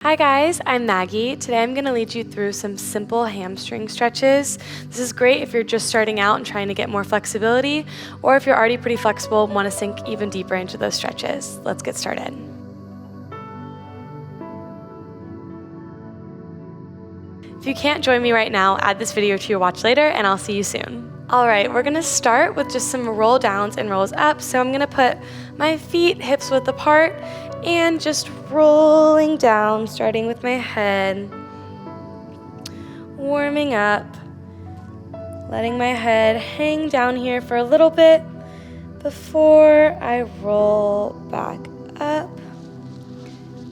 Hi guys, I'm Maggie. Today I'm going to lead you through some simple hamstring stretches. This is great if you're just starting out and trying to get more flexibility, or if you're already pretty flexible and want to sink even deeper into those stretches. Let's get started. If you can't join me right now, add this video to your watch later and I'll see you soon. Alright, we're going to start with just some roll downs and rolls up. So I'm going to put my feet hips width apart and just rolling down, starting with my head, warming up, letting my head hang down here for a little bit before I roll back up,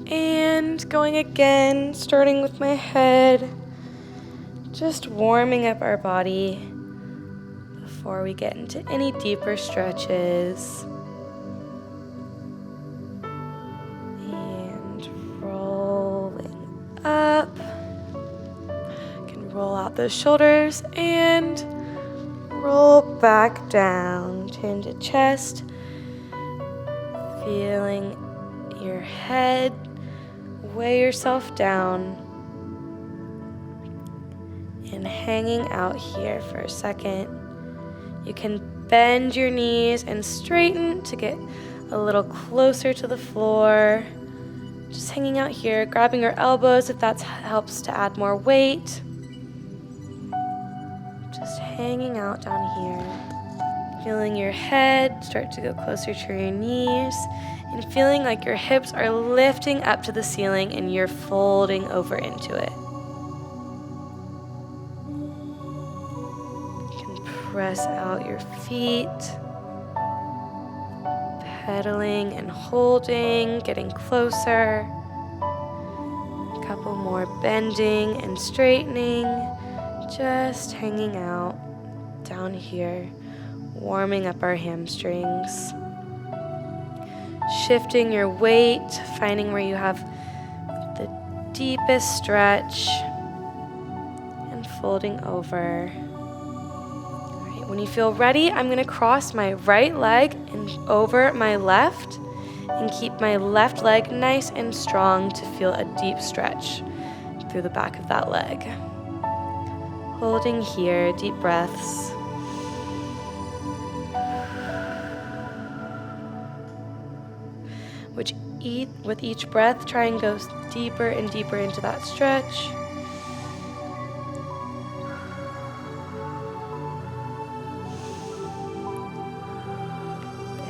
and going again, starting with my head, just warming up our body before we get into any deeper stretches. Up, can roll out those shoulders and roll back down, chin to chest, feeling your head, weigh yourself down, and hanging out here for a second. You can bend your knees and straighten to get a little closer to the floor. Just hanging out here, grabbing your elbows if that helps to add more weight. Just hanging out down here. Feeling your head start to go closer to your knees and feeling like your hips are lifting up to the ceiling and you're folding over into it. You can press out your feet. Pedaling and holding, getting closer. A couple more bending and straightening, just hanging out down here, warming up our hamstrings. Shifting your weight, finding where you have the deepest stretch, and folding over. When you feel ready, I'm going to cross my right leg and over my left and keep my left leg nice and strong to feel a deep stretch through the back of that leg. Holding here, deep breaths. With each breath, try and go deeper and deeper into that stretch.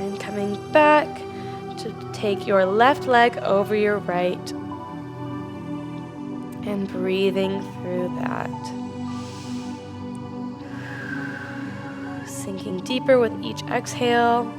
And coming back to take your left leg over your right and breathing through that. Sinking deeper with each exhale.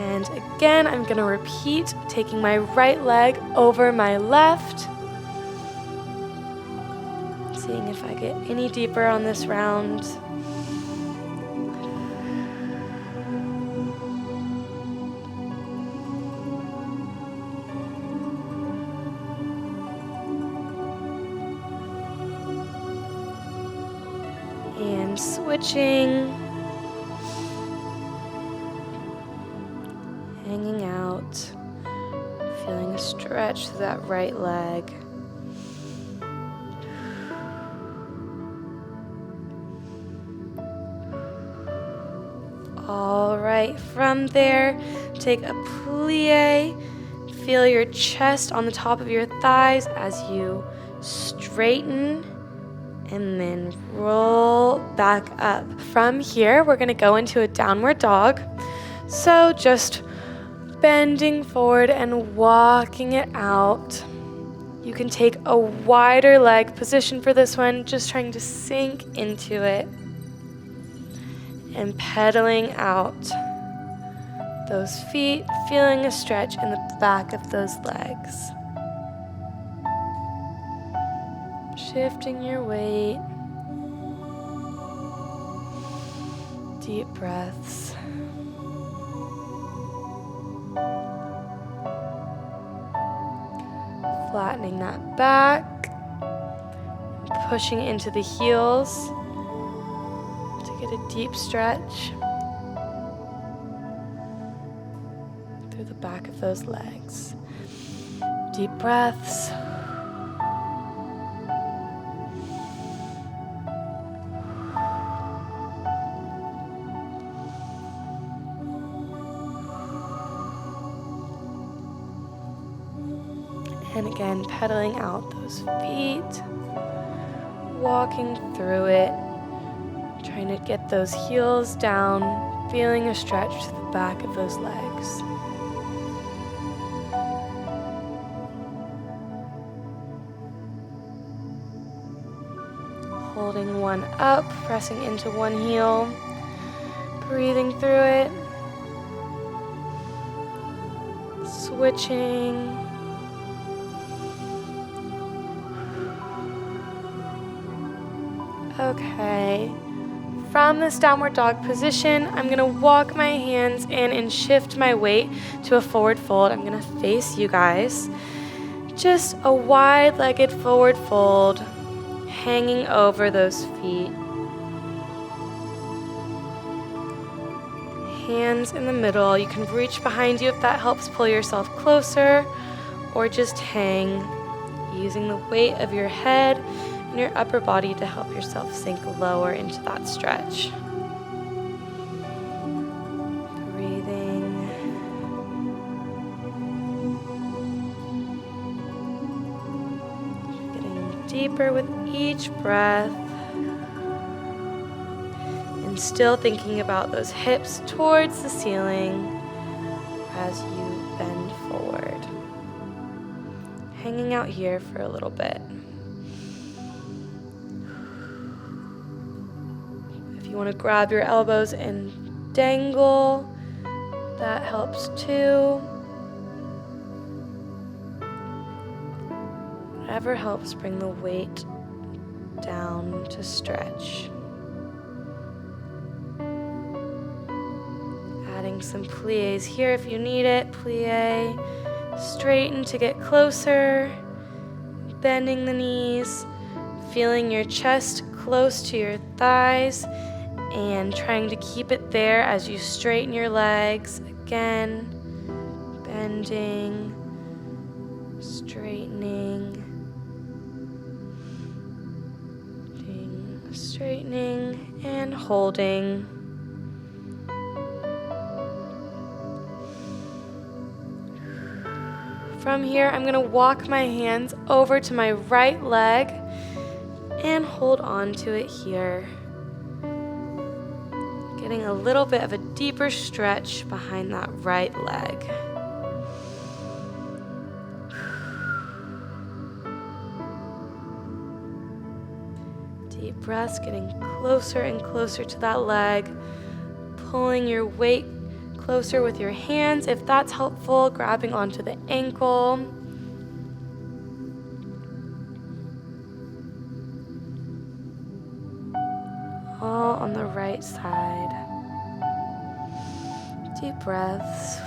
And again, I'm going to repeat, taking my right leg over my left. Seeing if I get any deeper on this round. And switching. Hanging out, feeling a stretch through that right leg. All right, from there, take a plie. Feel your chest on the top of your thighs as you straighten and then roll back up. From here, we're going to go into a downward dog. So just bending forward and walking it out. You can take a wider leg position for this one, just trying to sink into it and pedaling out those feet, feeling a stretch in the back of those legs. Shifting your weight. Deep breaths. Flattening that back. pushing into the heels to get a deep stretch through the back of those legs. Deep breaths. And again, pedaling out those feet, walking through it, trying to get those heels down, feeling a stretch to the back of those legs. Holding one up, pressing into one heel, breathing through it, switching. Okay, from this downward dog position, I'm going to walk my hands in and shift my weight to a forward fold. I'm going to face you guys. Just a wide-legged forward fold, hanging over those feet. Hands in the middle. You can reach behind you if that helps pull yourself closer, or just hang, using the weight of your head and your upper body to help yourself sink lower into that stretch. Breathing. Getting deeper with each breath. And still thinking about those hips towards the ceiling as you bend forward. Hanging out here for a little bit. You want to grab your elbows and dangle. That helps too. Whatever helps bring the weight down to stretch. Adding some pliés here if you need it. Plié, straighten to get closer. Bending the knees. Feeling your chest close to your thighs. And trying to keep it there as you straighten your legs. Again, bending, straightening, straightening, and holding. From here, I'm going to walk my hands over to my right leg and hold on to it here. Getting a little bit of a deeper stretch behind that right leg. Deep breaths, getting closer and closer to that leg. Pulling your weight closer with your hands if that's helpful, grabbing onto the ankle. All on the right side. Deep breaths.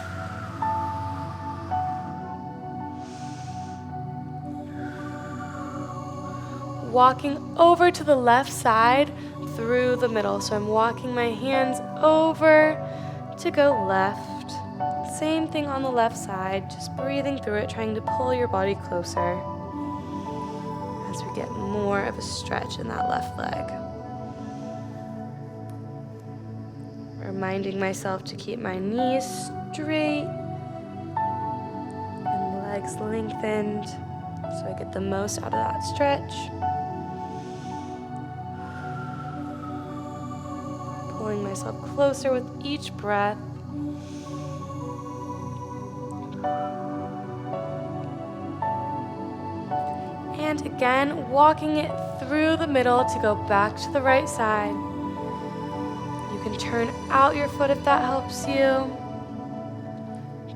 Walking over to the left side through the middle. So I'm walking my hands over to go left. Same thing on the left side, just breathing through it, trying to pull your body closer as we get more of a stretch in that left leg. Reminding myself to keep my knees straight and legs lengthened so I get the most out of that stretch. Pulling myself closer with each breath. And again, walking it through the middle to go back to the right side. You can turn out your foot if that helps you.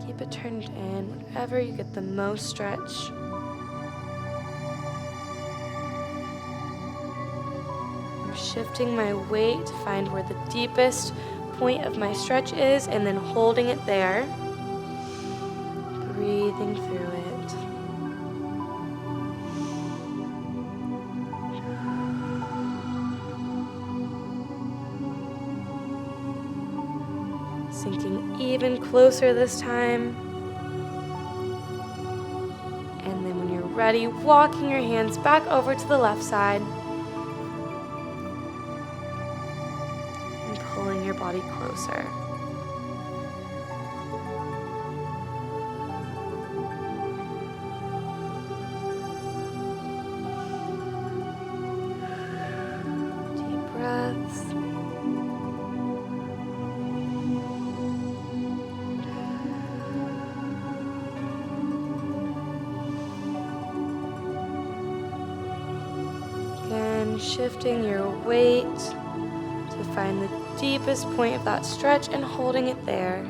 Keep it turned in whenever you get the most stretch. I'm shifting my weight to find where the deepest point of my stretch is and then holding it there. Breathing through it. Sinking even closer this time. And then when you're ready, walking your hands back over to the left side. And pulling your body closer. Deep breaths. Again, shifting your weight to find the deepest point of that stretch and holding it there.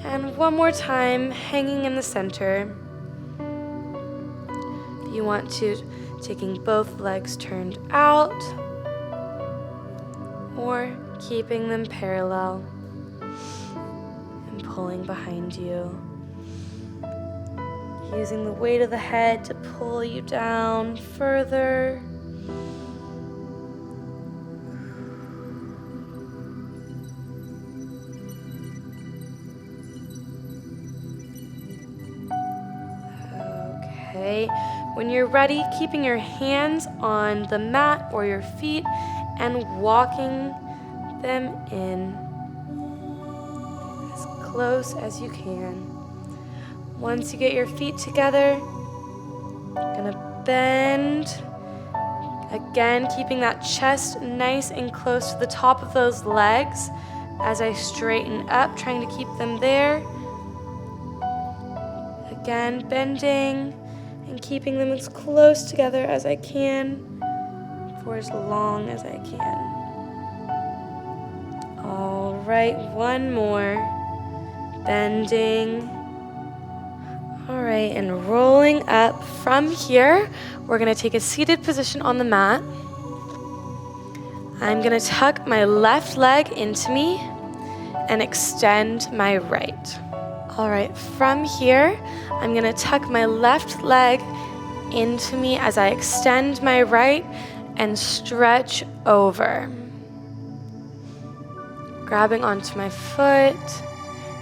And one more time, hanging in the center. If you want to, taking both legs turned out or keeping them parallel and pulling behind you. Using the weight of the head to pull you down further. Okay, when you're ready, keeping your hands on the mat or your feet and walking them in as close as you can. Once you get your feet together, you're gonna bend. Again, keeping that chest nice and close to the top of those legs as I straighten up, trying to keep them there. Again, bending and keeping them as close together as I can for as long as I can. All right, one more. Bending. All right, and rolling up from here, we're gonna take a seated position on the mat. I'm gonna tuck my left leg into me and extend my right. All right, from here, I'm gonna tuck my left leg into me as I extend my right and stretch over. Grabbing onto my foot.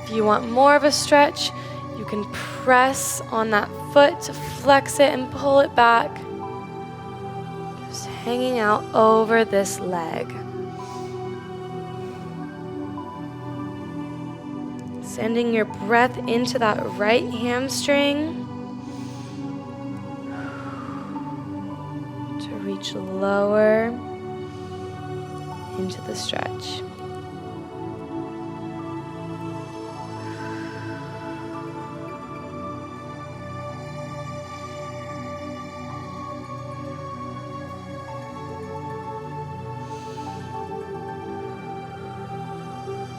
If you want more of a stretch, you can press on that foot to flex it and pull it back. Just hanging out over this leg. Sending your breath into that right hamstring to reach lower into the stretch.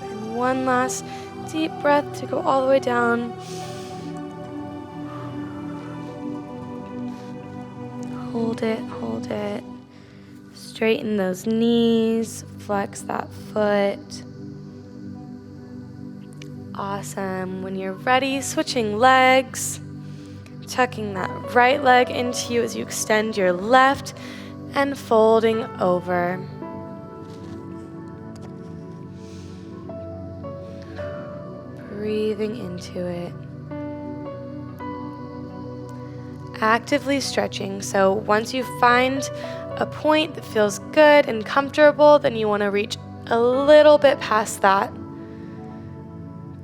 And one last deep breath to go all the way down. Hold it, hold it. Straighten those knees, flex that foot. Awesome. When you're ready, switching legs, tucking that right leg into you as you extend your left and folding over. Breathing into it. Actively stretching. So once you find a point that feels good and comfortable, then you want to reach a little bit past that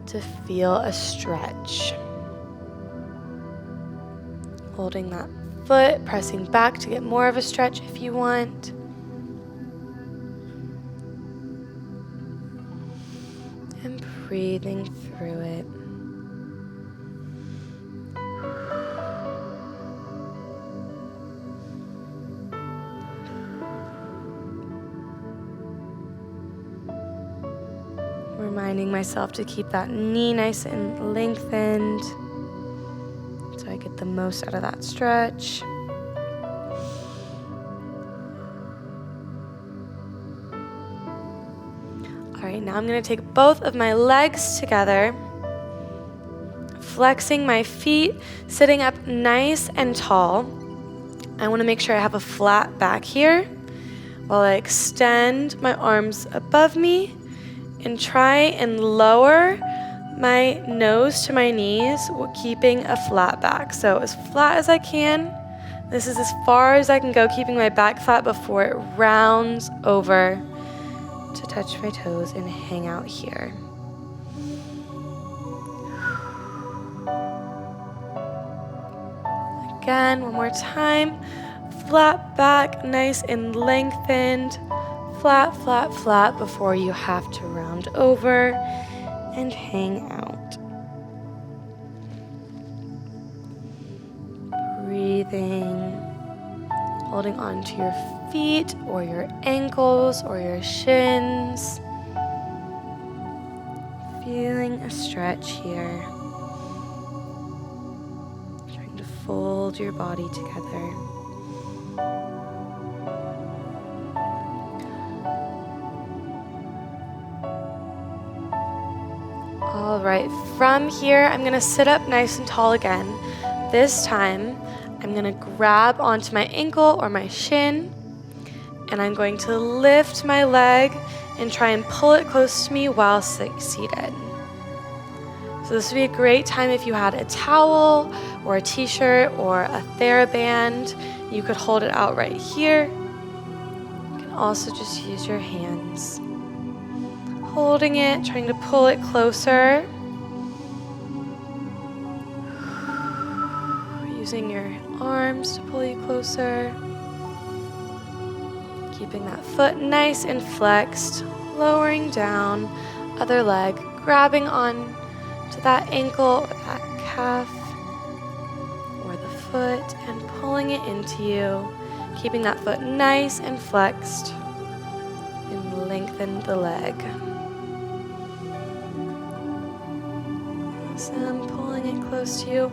to feel a stretch. Holding that foot, pressing back to get more of a stretch if you want. And breathing through it. Reminding myself to keep that knee nice and lengthened so I get the most out of that stretch. All right, now I'm going to take both of my legs together, flexing my feet, sitting up nice and tall. I want to make sure I have a flat back here while I extend my arms above me and try and lower my nose to my knees while keeping a flat back. So as flat as I can. This is as far as I can go, keeping my back flat before it rounds over to touch my toes and hang out here. Again, one more time. Flat back, nice and lengthened. Flat, flat, flat before you have to round over and hang out. Breathing, holding onto your feet or your ankles or your shins. Feeling a stretch here. Trying to fold your body together. All right, from here, I'm gonna sit up nice and tall again. This time, I'm gonna grab onto my ankle or my shin, and I'm going to lift my leg and try and pull it close to me while seated. So this would be a great time if you had a towel or a t-shirt or a TheraBand. You could hold it out right here. You can also just use your hands. Holding it, trying to pull it closer. Using your arms to pull you closer. Keeping that foot nice and flexed, lowering down, other leg, grabbing on to that ankle or that calf or the foot and pulling it into you, keeping that foot nice and flexed and lengthen the leg. Awesome, pulling it close to you.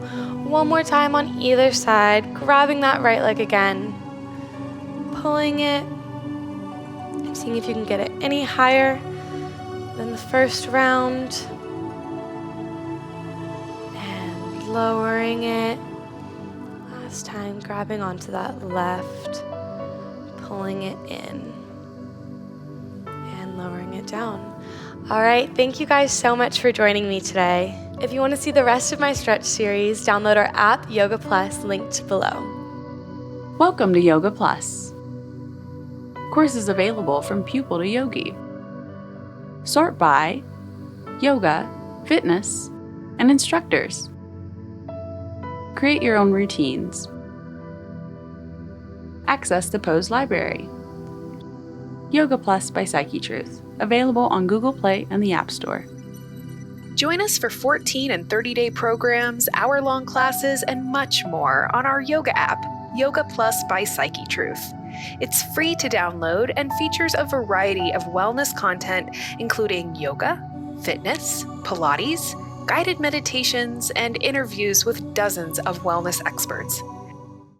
One more time on either side, grabbing that right leg again, pulling it, and seeing if you can get it any higher than the first round, and lowering it. Last time, grabbing onto that left, pulling it in, and lowering it down. All right, thank you guys so much for joining me today. If you want to see the rest of my stretch series, download our app, Yoga Plus, linked below. Welcome to Yoga Plus. Courses available from pupil to yogi. Sort by yoga, fitness, and instructors. Create your own routines. Access the Pose Library. Yoga Plus by PsycheTruth, available on Google Play and the App Store. Join us for 14 and 30-day programs, hour-long classes, and much more on our yoga app, Yoga Plus by PsycheTruth. It's free to download and features a variety of wellness content, including yoga, fitness, Pilates, guided meditations, and interviews with dozens of wellness experts.